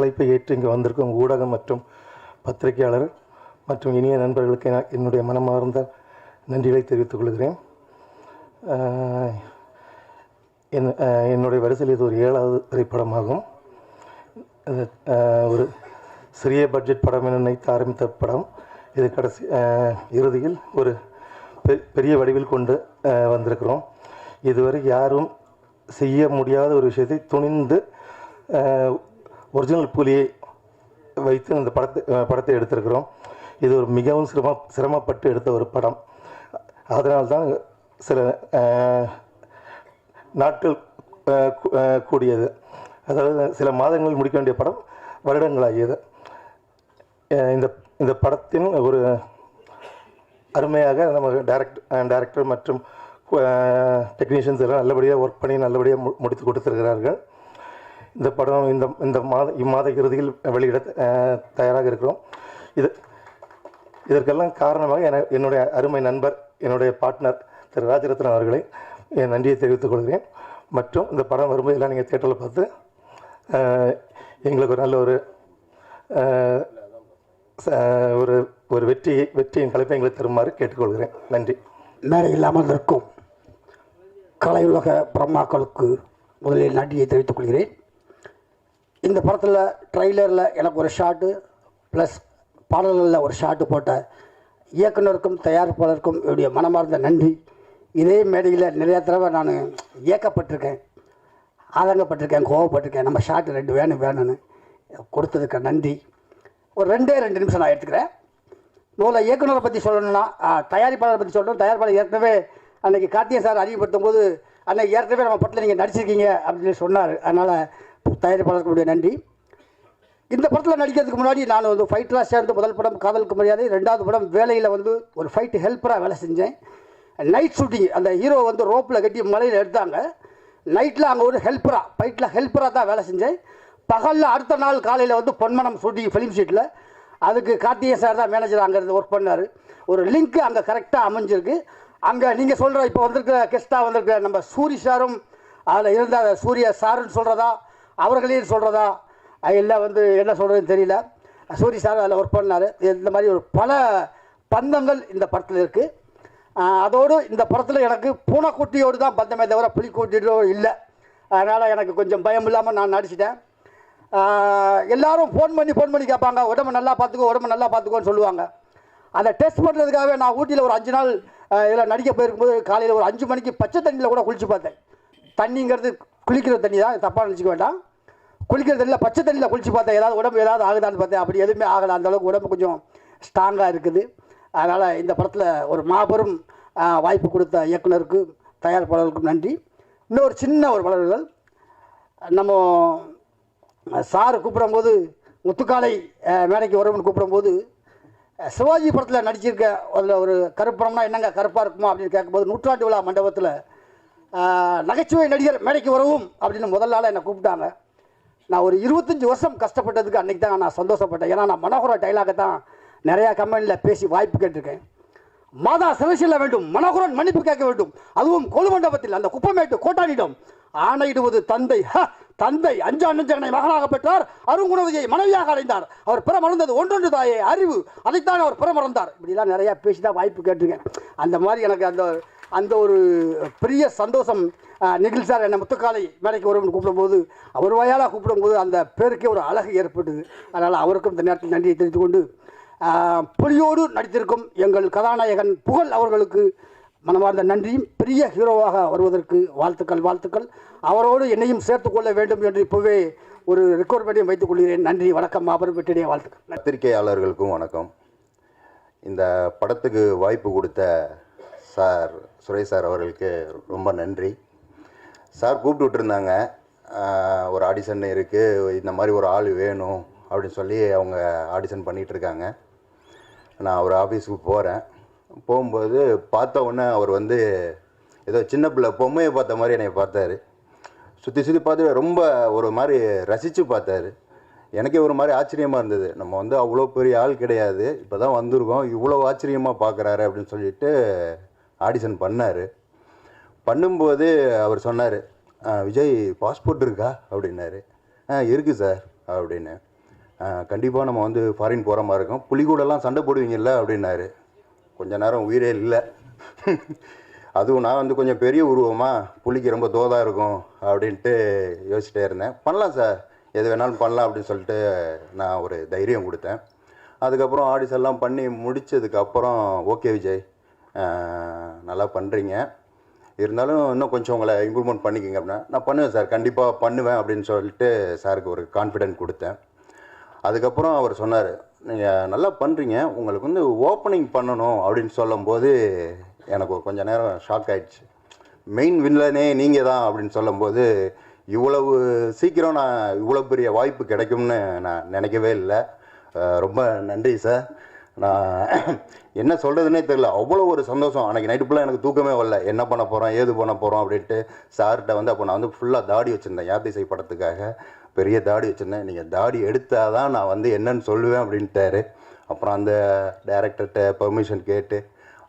அழைப்பை ஏற்று இங்கே வந்திருக்கும் ஊடகம் மற்றும் பத்திரிகையாளர் மற்றும் இனிய நண்பர்களுக்கு என்னுடைய மனமார்ந்த நன்றிகளை தெரிவித்துக் கொள்கிறேன். என்னுடைய வரிசையில் இது ஒரு 7வது திரைப்படமாகும். ஒரு சிறிய பட்ஜெட் படம் என நினைத்து ஆரம்பித்த படம் இது கடைசி இறுதியில் ஒரு பெரிய வடிவில் கொண்டு வந்திருக்கிறோம். இதுவரை யாரும் செய்ய முடியாத ஒரு விஷயத்தை துணிந்து ஒரிஜினல் புலியை வைத்து அந்த படத்தை எடுத்திருக்கிறோம். இது ஒரு மிகவும் சிரமப்பட்டு எடுத்த ஒரு படம். அதனால்தான் சில நாட்கள் கூடியது. அதாவது சில மாதங்கள் முடிக்க வேண்டிய படம் வருடங்களாகியது. இந்த படத்தின் ஒரு அருமையாக நம்ம டைரக்டர் மற்றும் டெக்னீஷியன்ஸ் எல்லாம் நல்லபடியாக ஒர்க் பண்ணி நல்லபடியாக முடித்து கொடுத்துருக்கிறார்கள். இந்த படம் இம்மாத இறுதியில் வெளியிட தயாராக இருக்கிறோம். இதற்கெல்லாம் காரணமாக என்னுடைய அருமை நண்பர், என்னுடைய பார்ட்னர் திரு ராஜரத்னம் அவர்களை என் நன்றியை தெரிவித்துக் கொள்கிறேன். மற்றும் இந்த படம் வரும்போது எல்லாம் நீங்கள் தியேட்டரில் பார்த்து எங்களுக்கு ஒரு நல்ல ஒரு வெற்றியின் கலைப்பை எங்களுக்கு தருமாறு கேட்டுக்கொள்கிறேன். நன்றி. மேடையில் அமர்ந்திருக்கும் கலை உலக பிரம்மாக்களுக்கு முதலில் நன்றியை தெரிவித்துக் கொள்கிறேன். இந்த படத்தில் ட்ரெய்லரில் எனக்கு ஒரு ஷாட்டு ப்ளஸ் பாடல்களில் ஒரு ஷாட்டு போட்ட இயக்குனருக்கும் தயாரிப்பாளருக்கும் என்னுடைய மனமார்ந்த நன்றி. இதே மேடையில் நிறையா தடவை நான் ஏக்கப்பட்டிருக்கேன், ஆதங்கப்பட்டிருக்கேன், கோவப்பட்டிருக்கேன். நம்ம ஷாட்டு 2 வேணும்னு கொடுத்ததுக்கு நன்றி. ஒரு 2 நிமிஷம் நான் எடுத்துக்கிறேன். முதல்ல இயக்குனரை பற்றி சொல்லணும்னா தயாரிப்பாளரை பற்றி சொல்லணும். தயாரிப்பாளர் ஏற்கனவே அன்றைக்கி கார்த்திகை சார் அறிவுப்படுத்தும் போது அன்றைக்கி ஏற்கனவே நம்ம படத்தில் நீங்கள் நடிச்சிருக்கீங்க அப்படின்னு சொன்னார். அதனால் தயாரிப்பாளர்களுடைய நன்றி. இந்த படத்தில் நடிக்கிறதுக்கு முன்னாடி நான் வந்து ஃபைட்டராக சேர்ந்து முதல் படம் காதலுக்கு மரியாதை, 2வது படம் வேலையில் வந்து ஒரு ஃபைட்டு ஹெல்ப்பராக வேலை செஞ்சேன். நைட் ஷூட்டிங், அந்த ஹீரோ வந்து ரோப்பில் கட்டி மலையில் எடுத்தாங்க. நைட்டில் அங்கே ஒரு ஃபைட்டில் ஹெல்ப்பராக தான் வேலை செஞ்சேன். பகலில் அடுத்த நாள் காலையில் வந்து பொன்மனம் ஷூட்டிங் ஃபிலிம் ஷீட்டில். அதுக்கு கார்த்திகை சார் தான் மேனேஜர் அங்கே இருந்து ஒர்க் பண்ணார். ஒரு லிங்க்கு அங்கே கரெக்டாக அமைஞ்சிருக்கு. அங்கே நீங்கள் சொல்கிற இப்போ வந்திருக்கிற கெஸ்ட்டாக வந்திருக்கிற நம்ம சூரி சாரும் அதில் இருந்த சூரிய சாருன்னு சொல்கிறதா அவர்களையும் சொல்கிறதா இல்லை வந்து என்ன சொல்கிறதுன்னு தெரியல. சூரி சார் அதில் ஒர்க் பண்ணார். இந்த மாதிரி ஒரு பல பந்தங்கள் இந்த படத்தில் இருக்குது. அதோடு இந்த படத்தில் எனக்கு பூனைக்குட்டியோடு தான் பந்தமே தவிர புலிக்குட்டியோ இல்லை. அதனால் எனக்கு கொஞ்சம் பயம் இல்லாமல் நான் நடிச்சிட்டேன். எல்லோரும் ஃபோன் பண்ணி கேட்பாங்க, உடம்பு நல்லா பார்த்துக்கோன்னு சொல்லுவாங்க. அதை டெஸ்ட் பண்ணுறதுக்காகவே நான் ஊட்டியில் ஒரு 5 நாள் இதில் நடிக்க போயிருக்கும்போது காலையில் ஒரு 5 மணிக்கு பச்சை தண்ணியில் கூட குளிச்சு பார்த்தேன். தண்ணிங்கிறது குளிக்கிற தண்ணி தான், தப்பாக நினச்சிக்க வேண்டாம். குளிக்கிற தண்ணியில் பச்சை தண்ணியில் குளிச்சு பார்த்தேன். உடம்பு ஏதாவது ஆகுதான்னு பார்த்தேன். அப்படி எதுவுமே ஆகலை. அந்தளவுக்கு உடம்பு கொஞ்சம் ஸ்ட்ராங்காக இருக்குது. அதனால் இந்த படத்தில் ஒரு மாபெரும் வாய்ப்பு கொடுத்த இயக்குனருக்கு தயாரிப்பாளர்களுக்கும் நன்றி. இன்னொரு சின்ன ஒரு வளர்கள், நம்ம சார் கூப்பிடும்போது முத்துக்காலை மேடைக்கு வரும்னு கூப்பிடும்போது சிவாஜி படத்தில் நடிச்சிருக்க அதில் ஒரு கருப்படம்னா என்னங்க கருப்பாக இருக்குமா அப்படின்னு கேட்கும்போது 100ஆண்டு விழா மண்டபத்தில் நகைச்சுவை நடிகர் மேடைக்கு வரவும் அப்படின்னு முதல் நாள் என்னை கூப்பிட்டாங்க. நான் ஒரு 25 வருஷம் கஷ்டப்பட்டதுக்கு அன்றைக்கி தான் நான் சந்தோஷப்பட்டேன். ஏன்னா நான் மனோகர டைலாகை தான் நிறையா கம்பெனியில் பேசி வாய்ப்பு கேட்டிருக்கேன். மாதா சிறை செல்ல வேண்டும், மனோகரன் மன்னிப்பு கேட்க வேண்டும், அதுவும் கொலு மண்டபத்தில் அந்த குப்பமேட்டு கோட்டானிடம் ஆணையிடுவது தந்தை. தந்தை 5 அண்ணஞ்சகனை மகனாக பெற்றார், அருங்குணவியை மனைவியாக அடைந்தார். அவர் பிற மறந்தது ஒன்றொன்று தாயே அறிவு, அதைத்தான் அவர் பிற மறந்தார். இப்படிலாம் நிறையா பேசி தான் வாய்ப்பு கேட்டிருக்கேன். அந்த மாதிரி எனக்கு அந்த ஒரு பெரிய சந்தோஷம். நிகில் சார் என்னை முத்துக்காலை மேடைக்கு வரும்னு கூப்பிடும்போது, அவர் வாயால் கூப்பிடும்போது அந்த பேருக்கே ஒரு அழகு ஏற்பட்டது. அதனால் அவருக்கும் இந்த நேரத்தில் நன்றியை தெரிவித்துக் கொண்டு, புலியோடு நடித்திருக்கும் எங்கள் கதாநாயகன் புகழ் அவர்களுக்கு மனமார்ந்த நன்றியும், பெரிய ஹீரோவாக வருவதற்கு வாழ்த்துக்கள். அவரோடு என்னையும் சேர்த்து கொள்ள வேண்டும் என்று இப்போவே ஒரு ரெக்வயர்மெண்ட்டையும் வைத்துக் கொள்கிறேன். நன்றி, வணக்கம், மாபெரும் வெற்றிடைய வாழ்த்துக்கள். பத்திரிகையாளர்களுக்கும் வணக்கம். இந்த படத்துக்கு வாய்ப்பு கொடுத்த சார் சுரேஷ் சார் அவர்களுக்கு ரொம்ப நன்றி. சார் கூப்பிட்டு விட்டுருந்தாங்க, ஒரு ஆடிஷன் இருக்குது, இந்த மாதிரி ஒரு ஆள் வேணும் அப்படின்னு சொல்லி அவங்க ஆடிஷன் பண்ணிகிட்ருக்காங்க. நான் அவர் ஆஃபீஸுக்கு போகும்போது பார்த்த உடனே அவர் வந்து ஏதோ சின்ன பிள்ளை பொம்மையை பார்த்த மாதிரி என்னை பார்த்தாரு. சுற்றி பார்த்து ரொம்ப ஒரு மாதிரி ரசித்து பார்த்தாரு. எனக்கே ஒரு மாதிரி ஆச்சரியமாக இருந்தது. நம்ம வந்து அவ்வளோ பெரிய ஆள் கிடையாது, இப்போ தான் வந்திருக்கோம், இவ்வளோ ஆச்சரியமாக பார்க்குறாரு அப்படின்னு சொல்லிட்டு ஆடிஷன் பண்ணார். பண்ணும்போது அவர் சொன்னார், விஜய் பாஸ்போர்ட் இருக்கா அப்படின்னாரு. இருக்குது சார் அப்படின்னு. கண்டிப்பாக நம்ம வந்து ஃபாரின் போகிற மாதிரி இருக்கும், புலிகூடெல்லாம் சண்டை போடுவீங்கல்ல அப்படின்னாரு. கொஞ்ச நேரம் உயிரே இல்லை. அதுவும் நான் வந்து கொஞ்சம் பெரிய உருவமாக புலிக்கு ரொம்ப தோதாக இருக்கும் அப்படின்ட்டு யோசிச்சிட்டே இருந்தேன். பண்ணலாம் சார், எது வேணாலும் பண்ணலாம் அப்படின்னு சொல்லிட்டு நான் ஒரு தைரியம் கொடுத்தேன். அதுக்கப்புறம் ஆடிஷன்லாம் பண்ணி முடித்ததுக்கப்புறம் ஓகே விஜய், நல்லா பண்ணுறீங்க, இருந்தாலும் இன்னும் கொஞ்சம் உங்களை இம்ப்ரூவ்மெண்ட் பண்ணிக்கிங்க அப்படின்னா, நான் பண்ணுவேன் சார், கண்டிப்பாக பண்ணுவேன் அப்படின்னு சொல்லிட்டு சாருக்கு ஒரு கான்ஃபிடென்ட் கொடுத்தேன். அதுக்கப்புறம் அவர் சொன்னார், நீங்கள் நல்லா பண்ணுறீங்க, உங்களுக்கு வந்து ஓப்பனிங் பண்ணணும் அப்படின்னு சொல்லும்போது எனக்கு கொஞ்சம் நேரம் ஷாக் ஆகிடுச்சு. மெயின் வில்லனே நீங்கள் தான் அப்படின்னு சொல்லும்போது இவ்வளவு சீக்கிரம் நான் இவ்வளோ பெரிய வாய்ப்பு கிடைக்கும்னு நான் நினைக்கவே இல்லை. ரொம்ப நன்றி சார். நான் என்ன சொல்கிறதுனே தெரியல, அவ்வளோ ஒரு சந்தோஷம். அன்றைக்கி நைட்டு ஃபுல்லாக எனக்கு தூக்கமே வரல, என்ன பண்ண போகிறோம் ஏது பண்ண போகிறோம் அப்படின்ட்டு. சார்கிட்ட வந்து அப்போ நான் வந்து ஃபுல்லாக தாடி வச்சுருந்தேன், யாத்திசை படத்துக்காக பெரிய தாடி வச்சுருந்தேன். நீங்கள் தாடி எடுத்தால் தான் நான் வந்து என்னன்னு சொல்லுவேன் அப்படின்ட்டாரு. அப்புறம் அந்த டைரக்டர்கிட்ட பெர்மிஷன் கேட்டு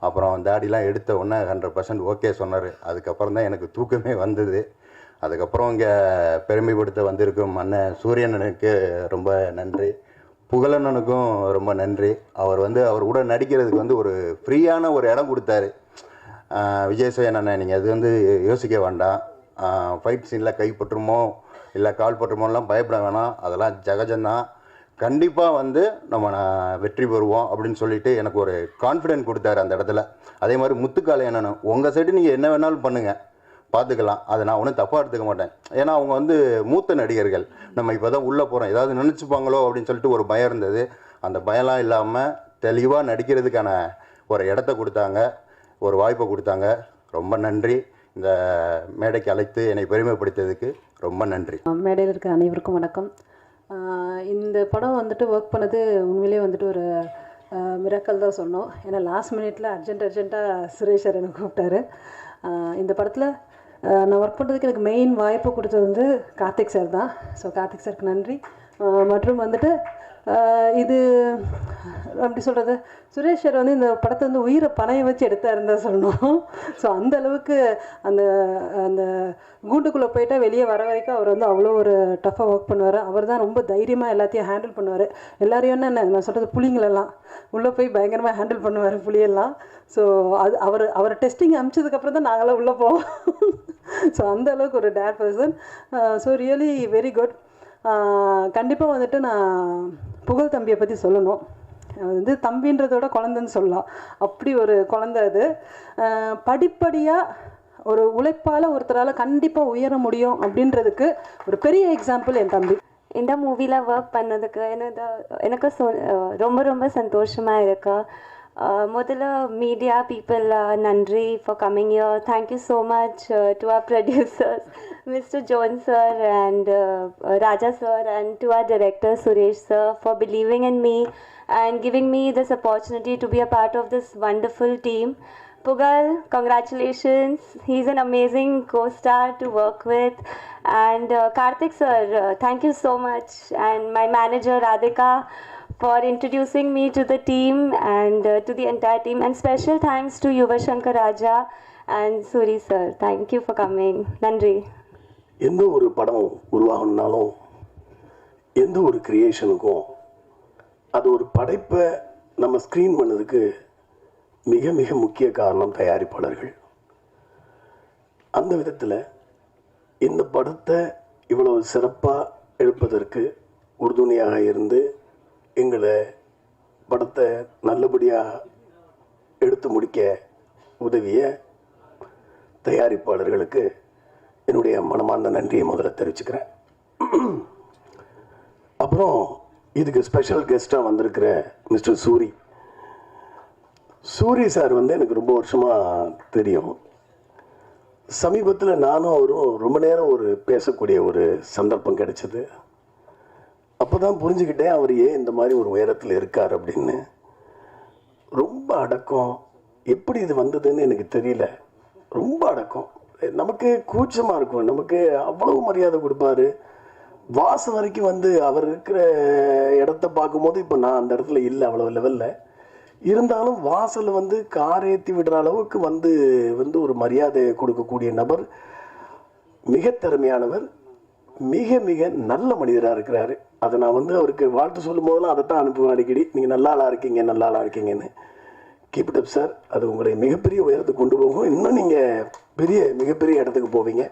அப்புறம் தாடிலாம் எடுத்த உடனே 100% ஓகே சொன்னார். அதுக்கப்புறம் தான் எனக்கு தூக்கமே வந்தது. அதுக்கப்புறம் இங்கே பெருமைப்படுத்த வந்திருக்கும் அண்ணன் சூரியனனுக்கு ரொம்ப நன்றி, புகழண்ணனுக்கும் ரொம்ப நன்றி. அவர் வந்து அவர் கூட நடிக்கிறதுக்கு வந்து ஒரு ஃப்ரீயான ஒரு இடம் கொடுத்தாரு. விஜய் சேகன் அண்ணன், நீங்கள் அது வந்து யோசிக்க வேண்டாம், ஃபைட் சீனில் கைப்பற்றுமோ இல்லை கால் பற்றுமோலாம் பயப்பட வேணாம், அதெல்லாம் ஜகஜந்தான், கண்டிப்பாக வந்து நம்ம வெற்றி பெறுவோம் அப்படின்னு சொல்லிட்டு எனக்கு ஒரு கான்ஃபிடென்ட் கொடுத்தாரு அந்த இடத்துல. அதே மாதிரி முத்துக்காலை என்னன்னு, உங்கள் சைடு நீங்கள் என்ன வேணாலும் பண்ணுங்கள், பார்த்துக்கலாம், அதை நான் ஒன்றும் தப்பாக எடுத்துக்க மாட்டேன். ஏன்னா அவங்க வந்து மூத்த நடிகர்கள், நம்ம இப்போ தான் உள்ளே போகிறோம், ஏதாவது நினச்சிப்பாங்களோ அப்படின்னு சொல்லிட்டு ஒரு பயம் இருந்தது. அந்த பயம்லாம் இல்லாமல் தெளிவாக நடிக்கிறதுக்கான ஒரு இடத்த கொடுத்தாங்க, ஒரு வாய்ப்பை கொடுத்தாங்க. ரொம்ப நன்றி. இந்த மேடைக்கு அழைத்து என்னை பெருமைப்படுத்தியதுக்கு ரொம்ப நன்றி. மேடையில் இருக்க அனைவருக்கும் வணக்கம். இந்த படம் வந்துட்டு ஒர்க் பண்ணது உண்மையிலே வந்துட்டு ஒரு மிராக்கல் தான் சொன்னோம். ஏன்னா லாஸ்ட் மினிட்ல அர்ஜென்ட்டாக சுரேஷ் சார் எனக்கு கூப்பிட்டாரு. இந்த படத்தில் நான் ஒர்க் பண்ணுறதுக்கு எனக்கு மெயின் வாய்ப்பு கொடுத்தது வந்து கார்த்திக் சார் தான். ஸோ கார்த்திக் சாருக்கு நன்றி. மற்றும் வந்துட்டு இது அப்படி சொல்கிறது, சுரேஷ் சார் வந்து இந்த படத்தை வந்து உயிரை பணையை வச்சு எடுத்தாருன்னு தான் சொல்லணும். ஸோ அந்த அளவுக்கு அந்த அந்த கூண்டுக்குள்ளே போயிட்டா வெளியே வர வரைக்கும் அவர் வந்து அவ்வளோ ஒரு டஃப்பாக ஒர்க் பண்ணுவார். அவர் தான் ரொம்ப தைரியமாக எல்லாத்தையும் ஹேண்டில் பண்ணுவார். எல்லாரையும் என்ன நான் சொல்கிறது, புலிங்களெல்லாம் உள்ளே போய் பயங்கரமாக ஹேண்டில் பண்ணுவார் புலியெல்லாம். ஸோ அது அவர் டெஸ்டிங் அனுப்பிச்சதுக்கப்புறம் தான் நாங்களாம் உள்ளே போவோம். ஸோ அந்த அளவுக்கு ஒரு dare person. So really very good. கண்டிப்பாக வந்துட்டு நான் புகழ் தம்பியை பற்றி சொல்லணும். அது வந்து தம்பின்றதோட குழந்தைன்னு சொல்லலாம், அப்படி ஒரு குழந்தை அது. படிப்படியாக ஒரு உழைப்பால் ஒருத்தரால் கண்டிப்பாக உயர முடியும் அப்படின்றதுக்கு ஒரு பெரிய எக்ஸாம்பிள் என் தம்பி. இந்த மூவியில் ஒர்க் பண்ணதுக்கு எனக்கு ரொம்ப ரொம்ப சந்தோஷமாக இருக்கு. முதல்ல மீடியா பீப்புள் நன்றி for coming year. Thank you so much to our producers, Mr. John sir and Raja sir, and to our director Suresh sir for believing in me and giving me this opportunity to be a part of this wonderful team. Pugal, congratulations. He's an amazing co-star to work with. And Karthik sir, thank you so much. And my manager Radhika for introducing me to the team and to the entire team. And special thanks to Yuva Shankar Raja and Suri sir. Thank you for coming. Nandri. எந்த ஒரு படம் உருவாகணும்னாலும் எந்த ஒரு கிரியேஷனுக்கும் அது ஒரு படைப்பை நம்ம screen பண்ணதுக்கு மிக மிக முக்கிய காரணம் தயாரிப்பாளர்கள். அந்த விதத்தில் இந்த படத்தை இவ்வளவு சிறப்பாக எடுப்பதற்கு உறுதுணையாக இருந்து எங்களை படத்தை நல்லபடியாக எடுத்து முடிக்க உதவிய தயாரிப்பாளர்களுக்கு என்னுடைய மனமார்ந்த நன்றியை முதல்ல தெரிவிச்சுக்கிறேன். அப்புறம் இதுக்கு ஸ்பெஷல் கெஸ்ட்டாக வந்திருக்கிற மிஸ்டர் சூரி சார் வந்து எனக்கு ரொம்ப வருஷமாக தெரியும். சமீபத்தில் நானும் அவரும் ரொம்ப நேரம் ஒரு பேசக்கூடிய ஒரு சந்தர்ப்பம் கிடைச்சது. அப்போ தான் புரிஞ்சுக்கிட்டேன் அவர் ஏன் இந்த மாதிரி ஒரு உயரத்தில் இருக்கார் அப்படின்னு. ரொம்ப அடக்கம், எப்படி இது வந்ததுன்னு எனக்கு தெரியல. ரொம்ப அடக்கம், நமக்கு கூச்சமாக இருக்கும், நமக்கு அவ்வளவு மரியாதை கொடுப்பாரு. வாசம் வரைக்கும் வந்து அவர் இருக்கிற இடத்த பார்க்கும்போது இப்போ நான் அந்த இடத்துல இல்லை அவ்வளோ லெவலில் இருந்தாலும் வாசல் வந்து கார் ஏற்றி விடுற அளவுக்கு வந்து வந்து ஒரு மரியாதையை கொடுக்கக்கூடிய நபர், மிக திறமையானவர், மிக மிக நல்ல மனிதராக இருக்கிறாரு. அதை நான் வந்து அவருக்கு வாழ்த்து சொல்லும் போதெல்லாம் அதை தான் அனுப்புவேன் அடிக்கடி. நீங்கள் நல்ல ஆளாக இருக்கீங்க, நல்ல ஆளாக இருக்கீங்கன்னு. Keep it up sir. அது உங்களை மிகப்பெரிய உயரத்துக்கு கொண்டு போகும். இன்னும் நீங்கள் மிகப்பெரிய இடத்துக்கு போவீங்க.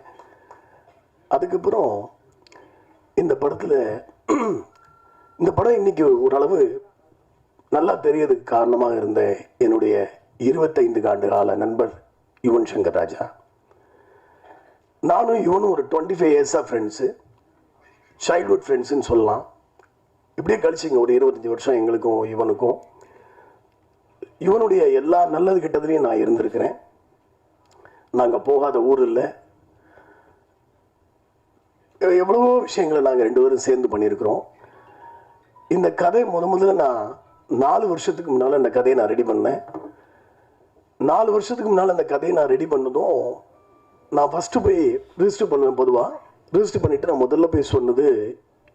அதுக்கப்புறம் இந்த படத்தில் இந்த படம் இன்றைக்கி ஓரளவு நல்லா தெரியறதுக்கு காரணமாக இருந்த என்னுடைய 25 ஆண்டு கால நண்பர் யுவன் சங்கர் ராஜா. நானும் இவனும் ஒரு 25 இயர்ஸாக ஃப்ரெண்ட்ஸு, சைல்ட்ஹுட் ஃப்ரெண்ட்ஸுன்னு சொல்லலாம். இப்படியே கழிச்சிங்க ஒரு 25 வருஷம் எங்களுக்கும் இவனுக்கும். இவனுடைய எல்லா நல்லது கெட்டதுலையும் நான் இருந்திருக்கிறேன். நாங்கள் போகாத ஊர் இல்லை. எவ்வளவோ விஷயங்களை நாங்கள் 2 பேரும் சேர்ந்து பண்ணியிருக்கிறோம். இந்த கதை முதல்ல நான் 4 வருஷத்துக்கு முன்னால் இந்த கதையை நான் ரெடி பண்ணேன். 4 வருஷத்துக்கு முன்னால் அந்த கதையை நான் ரெடி பண்ணதும் நான் ஃபஸ்ட்டு போய் ரிஜிஸ்டர் பண்ணுவேன். பொதுவாக ரிஜிஸ்டர் பண்ணிவிட்டு நான் முதல்ல போய் சொன்னது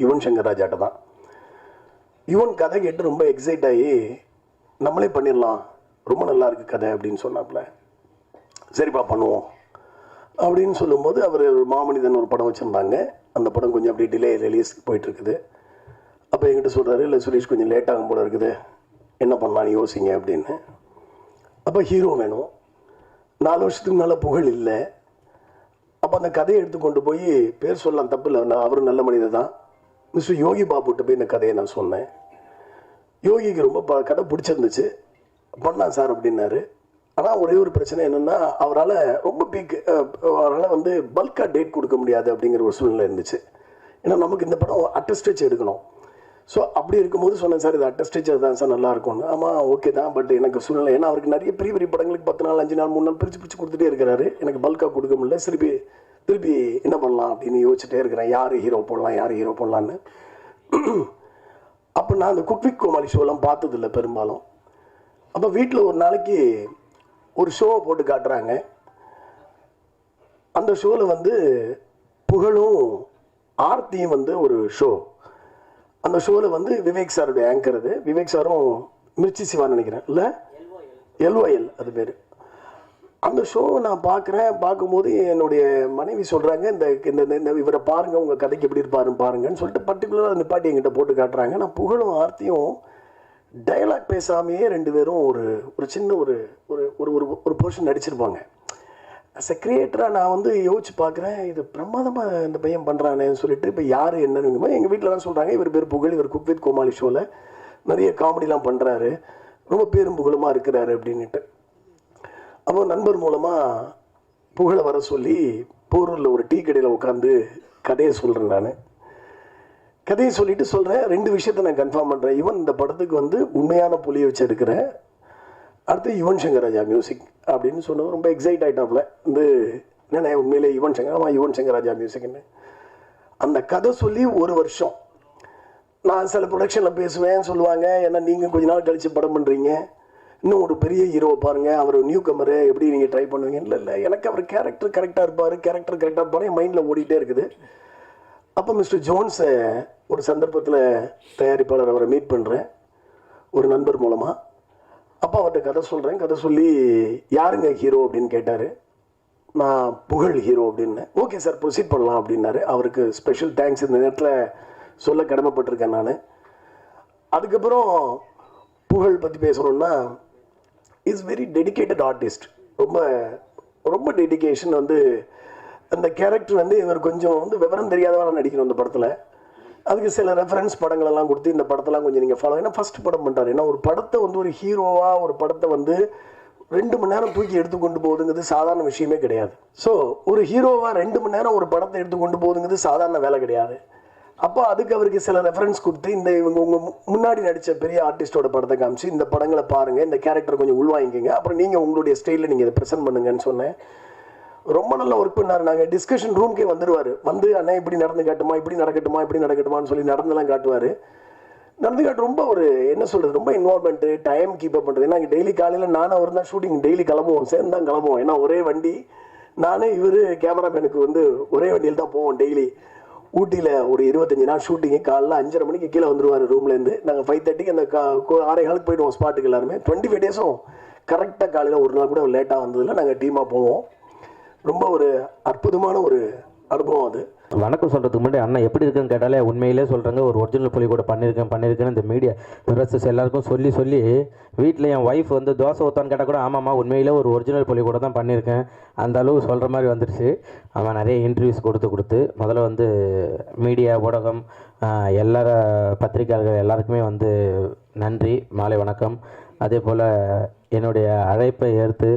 யுவன் சங்கர் ராஜாட்ட தான். யுவன் கதை கேட்டு ரொம்ப எக்ஸைட் ஆகி நம்மளே பண்ணிடலாம், ரொம்ப நல்லா இருக்குது கதை அப்படின்னு சொன்னாப்புல. சரிப்பா பண்ணுவோம் அப்படின்னு சொல்லும்போது அவர் மாமனிதன் ஒரு படம் வச்சுருந்தாங்க. அந்த படம் கொஞ்சம் அப்படியே டிலே ரிலீஸ்க்கு போயிட்டுருக்குது. அப்போ என்கிட்ட சொல்கிறாரு, இல்லை சுரேஷ் கொஞ்சம் லேட் ஆகும் போல இருக்குது, என்ன பண்ணலான்னு யோசிங்க அப்படின்னு. அப்போ ஹீரோ வேணும். 4 வருஷத்துக்கு முன்னால் புகழ் இல்லை. அப்போ அந்த கதையை எடுத்து கொண்டு போய் பேர் சொல்லலாம், தப்பு இல்லை, நான் அவரும் நல்ல மனிதர் தான். மிஸ்டர் யோகி பாபுட்ட போய் இந்த கதையை நான் சொன்னேன். யோகிக்கு ரொம்ப கதை பிடிச்சிருந்துச்சு, பண்ணலாம் சார் அப்படின்னாரு. ஆனால் ஒரே ஒரு பிரச்சனை என்னென்னா, அவரால் ரொம்ப அவரால் வந்து பல்காக டேட் கொடுக்க முடியாது அப்படிங்கிற ஒரு சூழ்நிலை இருந்துச்சு. ஏன்னா நமக்கு இந்த படம் அட்டஸ்டேஜ் எடுக்கணும். ஸோ அப்படி இருக்கும்போது சொன்னேன், சார் இது அட்டஸ்டேஜ் தான் சார் நல்லாயிருக்கும்னு. ஆமாம் ஓகே தான், பட் எனக்கு சூழ்நிலை, ஏன்னா அவருக்கு நிறைய பெரிய பெரிய படங்களுக்கு 10 நாள் 5 நாள் 3 நாள் பிரித்து கொடுத்துட்டே இருக்கிறாரு. எனக்கு பல்காக கொடுக்க முடியல. திருப்பி என்ன பண்ணலாம் அப்படின்னு யோசிச்சுட்டே இருக்கிறேன், யார் ஹீரோ போடலான்னு. அப்போ நான் அந்த குக் வித் கோமாளி ஷோலாம் பார்த்ததில்லை பெரும்பாலும். அப்போ வீட்டில் ஒரு நாளைக்கு ஒரு ஷோவை போட்டு காட்டுறாங்க. அந்த ஷோவில் வந்து புகழும் ஆர்த்தியும் வந்து ஒரு ஷோ. அந்த ஷோவில் வந்து விவேக் சாருடைய ஆங்கர். அது விவேக் சாரும் மிர்ச்சி சிவான்னு நினைக்கிறேன், இல்லை எல்ஒஎல் அது பேர். அந்த ஷோவை நான் பார்க்கும்போது என்னுடைய மனைவி சொல்கிறாங்க, இந்த இவரை பாருங்கள், உங்கள் கதைக்கு எப்படி இருப்பாருன்னு சொல்லிட்டு பர்டிகுலராக அந்த பாட்டி என்கிட்ட போட்டு காட்டுறாங்க. நான் புகழும் ஆர்த்தியும் டயலாக் பேசாமையே 2 பேரும் ஒரு சின்ன ஒரு போர்ஷன் நடிச்சிருப்பாங்க. அஸ் எ கிரியேட்டராக நான் வந்து யோசிச்சு பார்க்குறேன், இது பிரமாதமாக இந்த பையன் பண்ணுறானேன்னு சொல்லிட்டு. இப்போ யார் என்னன்னு எங்கள் வீட்டிலலாம் சொல்கிறாங்க, இவர் பேர் புகழ், இவர் குக் வித் கோமாளி ஷோவில் நிறைய காமெடிலாம் பண்ணுறாரு, ரொம்ப பேரும் புகழுமாக இருக்கிறாரு அப்படின்ட்டு. அப்போ நண்பர் மூலமாக புகழை வர சொல்லி போரூரில் ஒரு டீ கடையில் உட்காந்து கதையை சொல்கிறேன். நான் கதையை சொல்லிட்டு சொல்கிறேன், 2 விஷயத்தை நான் கன்ஃபார்ம் பண்ணுறேன். யுவன் இந்த படத்துக்கு வந்து உண்மையான புலியை வச்சு எடுக்கிறேன், அடுத்து யுவன் சங்கர் ராஜா மியூசிக் அப்படின்னு சொன்னது ரொம்ப எக்ஸைட் ஆகிட்டாப்புல. வந்து என்னென்ன உண்மையிலே யுவன் சங்கர் ராஜா மியூசிக்னு. அந்த கதை சொல்லி 1 வருஷம் நான் சில ப்ரொடக்ஷனில் பேசுவேன், சொல்லுவாங்க, ஏன்னா நீங்கள் கொஞ்ச நாள் கழித்து படம் பண்ணுறீங்க, இன்னும் ஒரு பெரிய ஹீரோவை பாருங்கள், அவர் நியூ கமரு, எப்படி நீங்கள் ட்ரை பண்ணுவீங்க. இல்லை எனக்கு அவர் கேரக்டர் கரெக்டாக இருப்பார், என் மைண்டில் ஓடிட்டே இருக்குது. அப்போ மிஸ்டர் ஜோன்ஸை ஒரு சந்தர்ப்பத்தில் தயாரிப்பாளர் அவரை மீட் பண்ணுறேன் ஒரு நண்பர் மூலமாக. அப்போ அவர்கிட்ட கதை சொல்கிறேன். கதை சொல்லி யாருங்க ஹீரோ அப்படின்னு கேட்டார். நான் புகழ் ஹீரோ அப்படின்னேன். ஓகே சார் ப்ரொசீட் பண்ணலாம் அப்படின்னாரு. அவருக்கு ஸ்பெஷல் தேங்க்ஸ் இந்த நேரத்தில் சொல்ல கடமைப்பட்டிருக்கேன் நான். அதுக்கப்புறம் புகழ் பற்றி பேசணுன்னா, இஸ் வெரி டெடிக்கேட்டட் ஆர்டிஸ்ட். ரொம்ப டெடிக்கேஷன். வந்து அந்த கேரக்டர் வந்து இவர் கொஞ்சம் வந்து விவரம் தெரியாதவராக நடிக்கணும் அந்த படத்தில். அதுக்கு சில ரெஃபரன்ஸ் படங்களெல்லாம் கொடுத்து இந்த படத்தெல்லாம் கொஞ்சம் நீங்கள் ஃபாலோ, ஏன்னா ஃபஸ்ட் படம் பண்ணுறாரு. ஏன்னா ஒரு படத்தை வந்து ஒரு ஹீரோவாக ஒரு படத்தை வந்து 2 மணி நேரம் தூக்கி எடுத்து கொண்டு போகுதுங்கிறது சாதாரண விஷயமே கிடையாது. ஸோ ஒரு ஹீரோவாக 2 மணி நேரம் ஒரு படத்தை எடுத்து கொண்டு போகுதுங்கிறது சாதாரண வேலை கிடையாது. அப்போ அதுக்கு அவருக்கு சில ரெஃபரன்ஸ் கொடுத்து, இவங்க உங்கள் முன்னாடி நடித்த பெரிய ஆர்டிஸ்டோட படத்தை காமிச்சு, இந்த படங்களை பாருங்கள், இந்த கேரக்டர் கொஞ்சம் உள்வாங்கிக்கங்க, அப்புறம் நீங்கள் உங்களுடைய ஸ்டைலில் நீங்கள் இதை ப்ரெசென்ட் பண்ணுங்கன்னு சொன்னேன். ரொம்ப நல்லா ஒர்க் பண்ணார். நாங்கள் டிஸ்கஷன் ரூம்க்கே வந்துடுவார். வந்து அண்ணா இப்படி நடந்து காட்டுமா, இப்படி நடக்கட்டுமான்னு சொல்லி நடந்தெல்லாம் காட்டுவார். நடந்து காட்டு ரொம்ப ஒரு என்ன சொல்கிறது, ரொம்ப இன்வால்மெண்ட்டு, டைம் கீப் அப் பண்ணுறது. ஏன்னா டெய்லி காலையில் நானும் அவர் தான் ஷூட்டிங் டெய்லி சேர்ந்து தான் கிளம்புவோம். ஏன்னா ஒரே வண்டி, நானே இவர் கேமராமேனுக்கு வந்து ஒரே வண்டியில் தான் போவோம் டெய்லி. ஊட்டியில் ஒரு 25 நாள் ஷூட்டிங்கு. காலைல 5:30 மணிக்கு கீழே வந்துடுவார் ரூம்லேருந்து. நாங்கள் 5:30க்கு அந்த 6:15 போய்டுவோம் ஸ்பாட்டுக்கு எல்லாருமே. 25 டேஸும் கரெக்டாக காலையில் ஒரு நாள் கூட லேட்டாக வந்ததில்லை. நாங்கள் டீமாக போவோம். ரொம்ப ஒரு அற்புதமான ஒரு அனுபவம் அது. வணக்கம் சொல்கிறதுக்கு முன்னாடி அண்ணன் எப்படி இருக்குன்னு கேட்டாலே உண்மையிலே சொல்கிறாங்க, ஒரு ஒரிஜினல் புலி கூட பண்ணியிருக்கேன்னு இந்த மீடியா ப்ரெஸ்ஸஸ் எல்லாருக்கும் சொல்லி வீட்டில் என் ஒய்ஃப் வந்து தோசை ஊற்றான்னு கேட்டால் கூட ஆமாம்மா உண்மையிலே ஒரு ஒரிஜினல் புலி கூட தான் பண்ணியிருக்கேன் அந்த அளவு சொல்கிற மாதிரி வந்துடுச்சு. அவன் நிறைய இன்டர்வியூஸ் கொடுத்து முதல்ல வந்து மீடியா ஊடகம் எல்லார பத்திரிகையாளர்கள் எல்லாருக்குமே வந்து நன்றி, மாலை வணக்கம். அதே போல் என்னுடைய அழைப்பை ஏற்று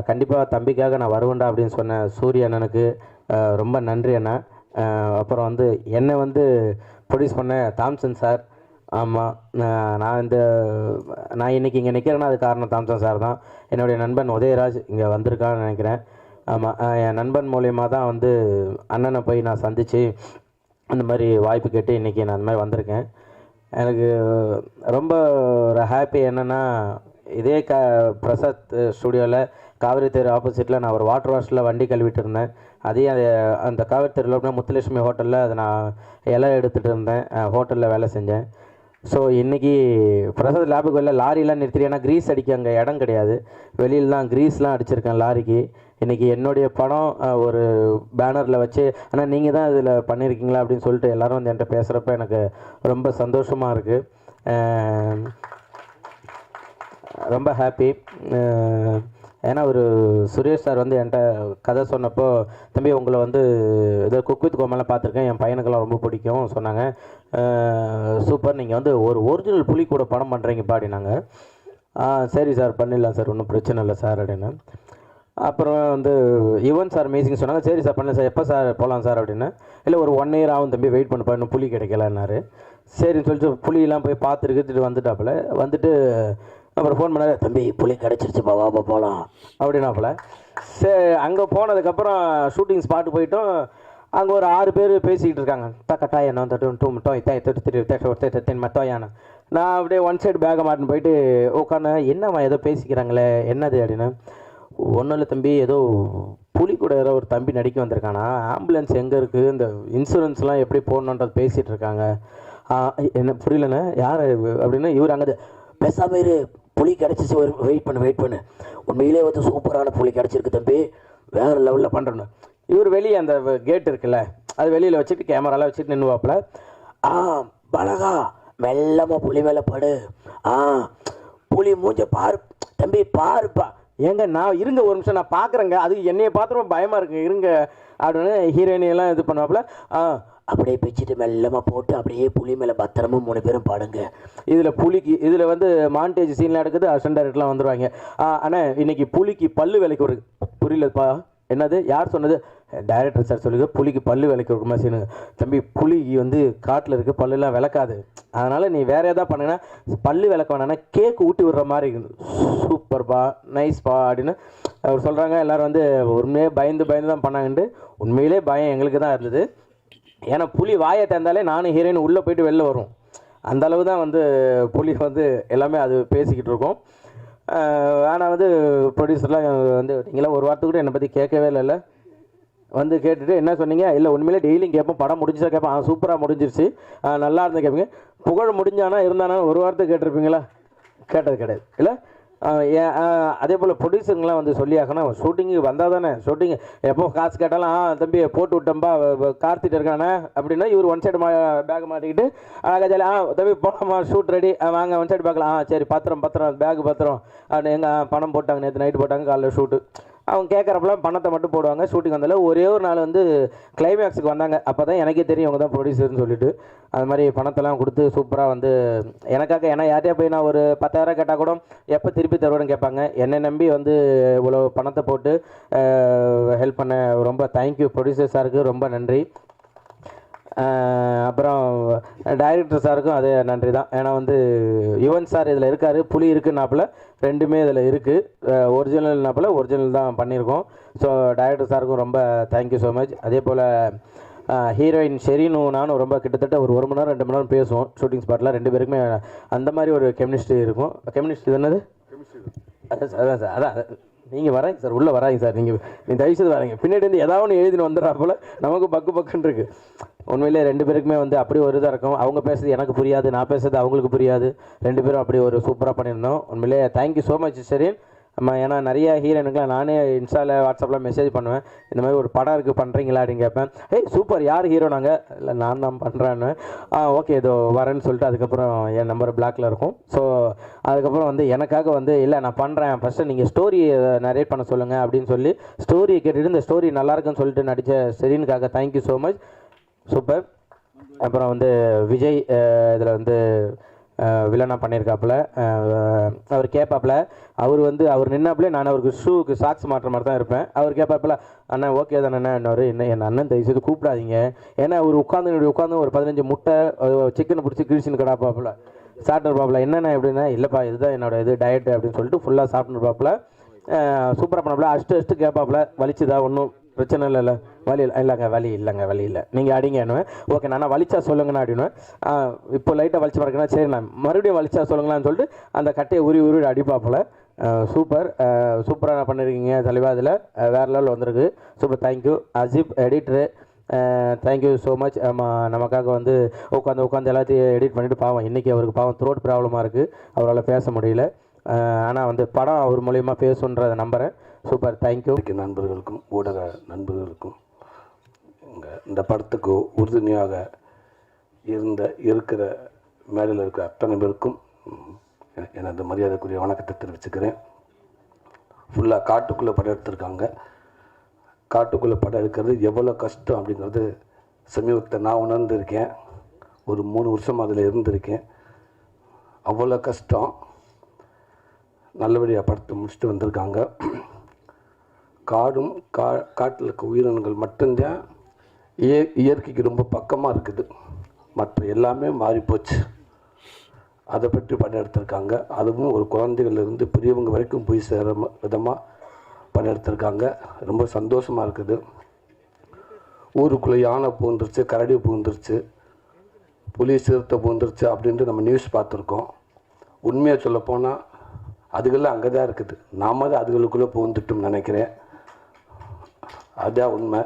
கண்டிப்பாக தம்பிக்காக நான் வருவேன்டா அப்படின்னு சொன்ன சூரிய அண்ணனுக்கு ரொம்ப நன்றி அண்ணா. அப்புறம் வந்து என்னை வந்து ப்ரொடியூஸ் பண்ண தாம்சன் சார். ஆமாம், நான் இன்றைக்கி இங்கே நிற்கிறேன்னா அது காரணம் தாம்சன் சார் தான். என்னுடைய நண்பன் உதயராஜ் இங்கே வந்திருக்கான்னு நினைக்கிறேன். ஆமாம், என் நண்பன் மூலியமாக தான் வந்து அண்ணனை போய் நான் சந்தித்து அந்த மாதிரி வாய்ப்பு கேட்டு இன்றைக்கி நான் அந்த மாதிரி வந்திருக்கேன். எனக்கு ரொம்ப ஒரு ஹாப்பி என்னென்னா, இதே பிரசாத் ஸ்டுடியோவில் காவிரி தெரு ஆப்போசிட்டில் நான் ஒரு வாட்டர் வாஷில் வண்டி கழுவிட்டு இருந்தேன். அதே அந்த காவிரி தெருவில் முத்துலட்சுமி ஹோட்டலில் அதை நான் இலை எடுத்துகிட்டு இருந்தேன், ஹோட்டலில் வேலை செஞ்சேன். ஸோ இன்றைக்கி பிரசாத் லேபுக்கு வெளில லாரிலாம் நிறுத்திட்டு, ஏன்னா க்ரீஸ் அடிக்க அங்கே இடம் கிடையாது, வெளியில் தான் க்ரீஸ்லாம் அடிச்சிருக்கேன் லாரிக்கு. இன்றைக்கி என்னுடைய படம் ஒரு பேனரில் வச்சு ஆனால் நீங்கள் தான் இதில் பண்ணியிருக்கீங்களா அப்படின்னு சொல்லிட்டு எல்லோரும் வந்து என்கிட்ட பேசுகிறப்ப எனக்கு ரொம்ப சந்தோஷமாக இருக்குது, ரொம்ப ஹாப்பி. ஏன்னா ஒரு சுரேஷ் சார் வந்து என்கிட்ட கதை சொன்னப்போ, தம்பி உங்களை வந்து ஏதோ குக் வித் கோமாலாம் பார்த்துருக்கேன், என் பையனுக்கெல்லாம் ரொம்ப பிடிக்கும் சொன்னாங்க. சூப்பர், நீங்கள் வந்து ஒரு ஒரிஜினல் புலி கூட படம் பண்ணுறீங்கப்பா அப்படின்னாங்க. சரி சார் பண்ணிடலாம் சார், ஒன்றும் பிரச்சனை இல்லை சார் அப்படின்னு. அப்புறம் வந்து யுவன் சார் மியூசிக் சொன்னாங்க. சரி சார் பண்ணல சார், எப்போ சார் போகலாம் சார் அப்படின்னு. இல்லை ஒரு 1 year ஆகும் தம்பி, வெயிட் பண்ணப்பா, இன்னும் புலி கிடைக்கலன்னாரு. சரின்னு சொல்லிட்டு புலியெல்லாம் போய் பார்த்துட்டு வந்துட்டாப்புல. வந்துட்டு அப்புறம் ஃபோன் பண்ணாரு, தம்பி புலி கிடச்சிருச்சுப்பா வாப்பா போகலாம் அப்படின்னாப்புல. சரி, அங்கே போனதுக்கப்புறம் ஷூட்டிங் ஸ்பாட்டு போயிட்டோம். அங்கே ஒரு 6 பேர் பேசிக்கிட்டு இருக்காங்க. தக்கட்டாயண்ணா மத்தோயானா. நான் அப்படியே ஒன் சைடு பேக்கை மாட்டின்னு போயிட்டு உட்காந்து, என்னம்மா ஏதோ பேசிக்கிறாங்களே என்னது அப்படின்னு. ஒன்றும் இல்லை தம்பி, ஏதோ புலி கூட ஏதோ ஒரு தம்பி நடிக்க வந்திருக்கானா, ஆம்புலன்ஸ் எங்கே இருக்குது, இந்த இன்சூரன்ஸ்லாம் எப்படி போடணுன்றது பேசிகிட்டு இருக்காங்க. என்ன புரியலண்ணே யார் அப்படின்னு. இவர் அங்கே பேசாம இரு, புலி கிடச்சிச்சு, ஒரு வெயிட் பண்ணு, உண்மையிலே வந்து சூப்பரான புலி கிடச்சிருக்கு தம்பி, வேறு லெவலில் பண்ணுறேன்னு. இவர் வெளியே அந்த கேட் இருக்குல்ல, அது வெளியில் வச்சுட்டு கேமராலாம் வச்சுட்டு நின்றுவாப்புல. பலகா மெல்லமாக புலி மேலே படு, புலி மூஞ்ச பாரு தம்பி பாருப்பா. ஏங்க நான் இருங்க ஒரு நிமிஷம் நான் பார்க்குறேங்க, அது என்னையை பார்த்துருவோம் பயமாக இருக்குங்க இருங்க அப்படின்னு ஹீரோயினியெல்லாம் இது பண்ணுவாப்புல. அப்படியே பிச்சுட்டு மெல்லமாக போட்டு அப்படியே புலி மேலே பத்திரமும் 3 பேரும் பாடுங்க. இதில் புலிக்கு இதில் வந்து மாண்டேஜ் சீன்லாம் எடுக்குது, அசிஸ்டன்ட் டைரக்டர்லாம் வந்துடுவாங்க. ஆனால் இன்றைக்கி புலிக்கு பல்லு விலைக்கு ஒரு புரியலப்பா என்னது யார் சொன்னது, டைரக்டர் சார் சொல்லுங்க, புலிக்கு பல்லு விலைக்கு ஒரு மசினுங்க. தம்பி புலிக்கு வந்து காட்டில் இருக்க பல்லுலாம் விளக்காது, அதனால் நீ வேறு எதாவது பண்ணுங்கன்னா பல்லு விளக்க வேணான்னா கேக்கு ஊட்டி விடுற மாதிரி இருக்குது. சூப்பர்ப்பா நைஸ்ப்பா அப்படின்னு அவர் சொல்கிறாங்க. எல்லோரும் வந்து உண்மையே பயந்து தான் பண்ணாங்கன்ட்டு. உண்மையிலே பயம் எங்களுக்கு தான் இருந்தது, ஏன்னா புலி வாயை திறந்தாலே நானும் ஹீரோயின் உள்ளே போயிட்டு வெளில வரும், அந்த அளவு தான் வந்து புலி வந்து எல்லாமே அது பேசிக்கிட்டு இருக்கோம். ஆனால் வந்து ப்ரொடியூசர்லாம் வந்து நீங்களாம் ஒரு வாரத்துக்கு கூட என்னை பற்றி கேட்கவே இல்லைல்ல, வந்து கேட்டுட்டு என்ன சொன்னீங்க, இல்லை உண்மையிலே டெய்லியும் கேட்போம், படம் முடிஞ்சா கேட்பேன், சூப்பராக முடிஞ்சிருச்சு நல்லா இருந்து கேட்பீங்க, புகழ் முடிஞ்சானா இருந்தானா ஒரு வாரத்துக்கு கேட்டிருப்பீங்களா, கேட்டது கிடையாது இல்லை. அதே போல் ப்ரொடியூசருங்களாம் வந்து சொல்லியாகணும், ஷூட்டிங்கு வந்தால் தானே ஷூட்டிங் எப்போ காசு கேட்டாலும் தம்பி போட்டு விட்டோம்பா கார்த்திட்டு இருக்கானே அப்படின்னா இவர் ஒன் சைடு பேக் மாட்டிக்கிட்டு அழகாக ஜாலி தம்பி போனோம்மா ஷூட் ரெடி வாங்க ஒன் சைடு பார்க்கலாம் சரி பத்திரம் பேக் பத்திரம் அப்படின்னு எங்கள் பணம் போட்டாங்க, நேற்று நைட்டு போட்டாங்க, காலைல ஷூட்டு. அவங்க கேட்குறப்பெல்லாம் பணத்தை மட்டும் போடுவாங்க. ஷூட்டிங் வந்தாலும் ஒரே ஒரு நாள் வந்து கிளைமேக்ஸுக்கு வந்தாங்க, அப்போ தான் எனக்கே தெரியும் அவங்க தான் ப்ரொடியூசர்னு சொல்லிட்டு. அது மாதிரி பணத்தெல்லாம் கொடுத்து சூப்பராக வந்து எனக்காக, ஏன்னா யார்ட்டையா போய் நான் ஒரு 10,000 கேட்டால் கூட எப்போ திருப்பி தருவேன்னு கேட்பாங்க. என்னை நம்பி வந்து இவ்வளோ பணத்தை போட்டு ஹெல்ப் பண்ண ரொம்ப தேங்க்யூ ப்ரொடியூசர் சாருக்கு, ரொம்ப நன்றி. அப்புறம் டைரக்டர் சாருக்கும் அதே நன்றி தான், ஏன்னா வந்து யுவன் சார் இதில் இருக்கார், புலி இருக்குன்னாப்பில் ரெண்டுமே இதில் இருக்குது, ஒரிஜினல்னாப்பில் ஒரிஜினல் தான் பண்ணியிருக்கோம். ஸோ டைரக்டர் சாருக்கும் ரொம்ப தேங்க்யூ ஸோ மச். அதே போல் ஹீரோயின் ஷெரீனும் நானும் ரொம்ப கிட்டத்தட்ட ஒரு 1 மணி நேரம் 2 மணி நேரம் பேசுவோம் ஷூட்டிங் ஸ்பாட்டில், 2 பேருக்குமே அந்த மாதிரி ஒரு கெமிஸ்ட்ரி இருக்கும். கெமிஸ்ட்ரி என்னது அதான் சார், அதான் நீங்கள் வராங்க சார், உள்ளே வராங்க சார், நீங்கள் தயவுசெய்து வராங்க, பின்னாடி வந்து ஏதாவது ஒன்று எழுதின்னு வந்துடுறாப்புல நமக்கு பக்குன்னு இருக்குது. உண்மையிலே 2 பேருக்குமே வந்து அப்படி ஒரு இதாக இருக்கும், அவங்க பேசுறது எனக்கு புரியாது, நான் பேசுறது அவங்களுக்கு புரியாது, 2 பேரும் அப்படி ஒரு சூப்பராக பண்ணியிருந்தோம். உண்மையிலே தேங்க்யூ ஸோ மச் ஷெரீன். ஏன்னா நிறைய ஹீரோயினுக்குலாம் நானே இன்ஸ்டாவில் வாட்ஸ்அப்பில் மெசேஜ் பண்ணுவேன், இந்த மாதிரி ஒரு படம் இருக்குது பண்ணுறீங்களா அப்படின்னு கேட்பேன். சூப்பர், யார் ஹீரோ? நாங்கள் இல்லை நான் தான் பண்ணுறேன்னு. ஓகே இதோ வரேன்னு சொல்லிட்டு அதுக்கப்புறம் என் நம்பர் பிளாக்ல இருக்கும். ஸோ அதுக்கப்புறம் வந்து எனக்காக வந்து இல்லை நான் பண்ணுறேன், ஃபஸ்ட்டு நீங்கள் ஸ்டோரி நரேட் பண்ண சொல்லுங்கள் அப்படின்னு சொல்லி ஸ்டோரியை கேட்டுட்டு இந்த ஸ்டோரி நல்லாயிருக்குன்னு சொல்லிட்டு நடித்த செரீனுக்காக தேங்க்யூ ஸோ மச். சூப்பர். அப்புறம் வந்து விஜய் இதில் வந்து வில்லனாக பண்ணியிருக்காப்புல. அவர் கேட்பாப்புல, அவர் நின்னாப்புல நான் அவருக்கு ஷூக்கு சாக்ஸ் மாட்டுற மாதிரி தான் இருப்பேன். அவர் கேட்பாப்புல, அண்ணா ஓகே தானே இன்னொரு என் அண்ணன் தயவுசெய்து கூப்பிடாதீங்க, ஏன்னா அவர் உட்காந்து ஒரு 15 முட்டை சிக்கனை பிடிச்சி கிழிச்சின்னு கிடாப்பாப்புல சாப்பிட்டுருப்பாப்புல. என்னென்ன எப்படின்னா இல்லைப்பா இதுதான் என்னோட இது டயட்டு அப்படின்னு சொல்லிட்டு ஃபுல்லாக சாப்பிட்டுருப்பாப்புல. சூப்பராக பண்ணாப்புல. அஷ்டு கேட்பாப்புல, வலிச்சுதா? ஒன்றும் பிரச்சனை இல்லைல்ல? வலி இல்லைங்க நீங்கள் அடிங்கன்னு. ஓகே நான் வலிச்சா சொல்லுங்கண்ணா அப்படின்னு. இப்போ லைட்டாக வலிச்சு பார்க்கணும், சரி நான் மறுபடியும் வலிச்சா சொல்லுங்களான்னு சொல்லிட்டு அந்த கட்டையை உருவி அடிப்பாப்புல. சூப்பராக பண்ணியிருக்கீங்க தலைவா, அதில் வேறு லெவலில் வந்திருக்கு. Super, thank you. Ajib editor, thank you so much. நமக்காக வந்து உட்காந்து எல்லாத்தையும் எடிட் பண்ணிவிட்டு, பாவம் இன்றைக்கி அவருக்கு பாவம் த்ரோட் ப்ராப்ளமாக இருக்குது, அவரால் பேச முடியல. ஆனால் வந்து படம் அவர் மூலயமா பேசுன்றதை நம்புகிறேன். Super, thank you. நண்பர்களுக்கும் ஊடக நண்பர்களுக்கும் இந்த படத்துக்கு உறுதுணையாக இருக்கிற மேடையில் இருக்கிற அத்தனை பேருக்கும் எனது மரியாதைக்குரிய வணக்கத்தை தெரிவிச்சுக்கிறேன். ஃபுல்லாக காட்டுக்குள்ளே படம் எடுத்திருக்காங்க. காட்டுக்குள்ளே படம் எடுக்கிறது எவ்வளோ கஷ்டம் அப்படிங்கிறது சமீபத்தை நான் உணர்ந்திருக்கேன். ஒரு 3 வருஷம் அதில் இருந்திருக்கேன். அவ்வளோ கஷ்டம். நல்லபடியாக படத்தை முடிச்சுட்டு வந்திருக்காங்க. காடும் காட்டில் இருக்க உயிரினங்கள் மட்டும்தான் இயற்கைக்கு ரொம்ப பக்கமாக இருக்குது, மற்ற எல்லாமே மாறிப்போச்சு. அதை பற்றி படம் எடுத்திருக்காங்க. அதுவும் ஒரு குழந்தைகள்லேருந்து பெரியவங்க வரைக்கும் போய் சேர விதமாக படம் எடுத்திருக்காங்க. ரொம்ப சந்தோஷமாக இருக்குது. ஊருக்குள்ளே யானை பூந்துருச்சு, கரடி பூந்துருச்சு, புலி சிறுத்தை பூந்துருச்சு அப்படின்ட்டு நம்ம நியூஸ் பார்த்துருக்கோம். உண்மையாக சொல்லப்போனால் அதுகள்லாம் அங்கே தான் இருக்குது, நாம தான் அதுகளுக்குள்ளே பூந்துட்டோம்னு நினைக்கிறேன். அதுதான் உண்மை.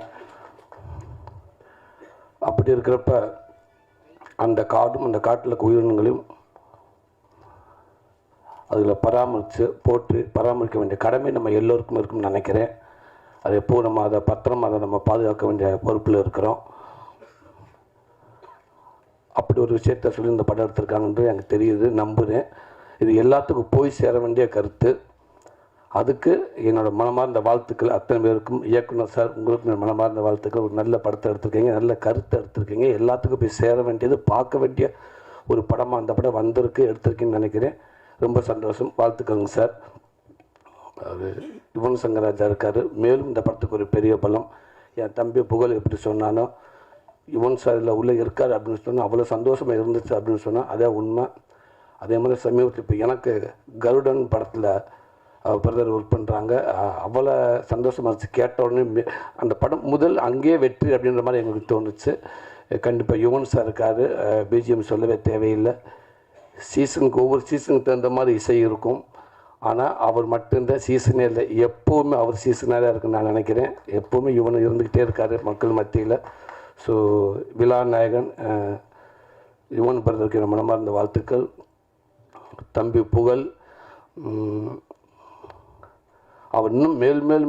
அப்படி இருக்கிறப்ப அந்த காடும் அந்த காட்டில் இருக்க உயிரினங்களையும் அதில் பராமரிக்க வேண்டிய கடமை நம்ம எல்லோருக்கும் இருக்கும்னு நினைக்கிறேன். அது எப்போ நம்ம அதை பத்திரமாக நம்ம பாதுகாக்க வேண்டிய பொறுப்பில் இருக்கிறோம். அப்படி ஒரு விஷயத்த சொல்லி இந்த படம் எடுத்திருக்காங்கன்றது எனக்கு தெரியுது, நம்புகிறேன். இது எல்லாத்துக்கும் போய் சேர வேண்டிய கருத்து. அதுக்கு என்னோடய மனமார்ந்த வாழ்த்துக்கள் அத்தனை பேருக்கும். இயக்குனர் சார் உங்களுக்கும் மனமார்ந்த வாழ்த்துக்கள். ஒரு நல்ல படத்தை எடுத்திருக்கீங்க, நல்ல கருத்தை எடுத்திருக்கீங்க. எல்லாத்துக்கும் போய் சேர வேண்டியது, பார்க்க வேண்டிய ஒரு படமாக அந்த படம் வந்திருக்கு, எடுத்திருக்கீங்கன்னு நினைக்கிறேன். ரொம்ப சந்தோஷம், வாழ்த்துக்கள்ங்க சார். அது யுவன் சங்கர் ராஜா இருக்கார். மேலும் இந்த படத்துக்கு ஒரு பெரிய பலம். என் தம்பி புகழ் எப்படி சொன்னானோ, யுவன் சார் இதில் உள்ளே இருக்கார் அப்படின்னு சொன்னால் அவ்வளோ சந்தோஷமாக இருந்துச்சு அப்படின்னு சொன்னால் அதே உண்மை. அதே மாதிரி சமீபத்தில் இப்போ எனக்கு கருடன் படத்தில் பிரதர் ஒர்க் பண்ணுறாங்க. அவ்வளோ சந்தோஷமாக இருந்துச்சு. கேட்ட உடனே அந்த படம் முதல் அங்கேயே வெற்றி அப்படின்ற மாதிரி எங்களுக்கு தோணுச்சு. கண்டிப்பாக யுவன் சார் இருக்கார். பிஜிஎம் சொல்லவே தேவையில்லை. சீசனுக்கு ஒவ்வொரு சீசனுக்கு தகுந்த மாதிரி இசை இருக்கும். ஆனால் அவர் மட்டும்தான் சீசனே இல்லை, எப்போவுமே அவர் சீசனாக தான் இருக்குன்னு நான் நினைக்கிறேன். எப்போவுமே யுவன் இருந்துக்கிட்டே இருக்கார் மக்கள் மத்தியில். ஸோ விழா நாயகன் யுவன் பிரதருக்கு நம்ம மனமார்ந்த வாழ்த்துக்கள். தம்பி புகழ் அவர் இன்னும்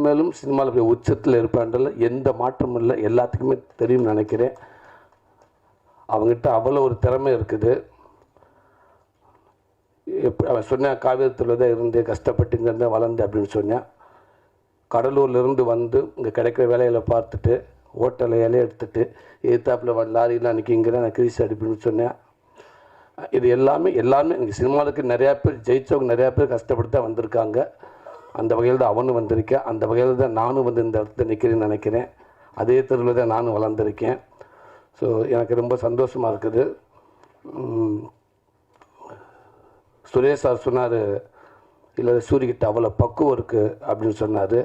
மேலும் சினிமாவில் போய் உச்சத்தில் இருப்பான்றல எந்த மாற்றமும் இல்லை, எல்லாத்துக்குமே தெரியும்னு நினைக்கிறேன். அவங்ககிட்ட அவ்வளோ ஒரு திறமை இருக்குது. அவன் சொன்னேன், காவிரித்தில் தான் இருந்து கஷ்டப்பட்டு இங்கேருந்து வளர்ந்து அப்படின்னு சொன்னேன். கடலூர்லேருந்து வந்து இங்கே கிடைக்கிற வேலைகளை பார்த்துட்டு ஹோட்டலையாலே எடுத்துகிட்டு எதிர்த்தாப்பில் லாரிலாம் நிற்கிங்கிறேன், நான் கிரீஸ் அடிப்புன்னு சொன்னேன். இது எல்லாமே எனக்கு சினிமாவுக்கு நிறையா பேர் ஜெயித்தவங்க நிறையா பேர் கஷ்டப்பட்டு தான் வந்திருக்காங்க. அந்த வகையில் தான் அவனும் வந்திருக்கேன். அந்த வகையில் தான் நானும் வந்து இந்த இடத்துல நிற்கிறேன்னு நினைக்கிறேன். அதே தெருவில் தான் நானும் வளர்ந்துருக்கேன். ஸோ எனக்கு ரொம்ப சந்தோஷமாக இருக்குது. சுரேஷ் சார் சொன்னார், இல்லை சூரியகிட்ட அவ்வளோ பக்குவம் இருக்குது அப்படின்னு சொன்னார்.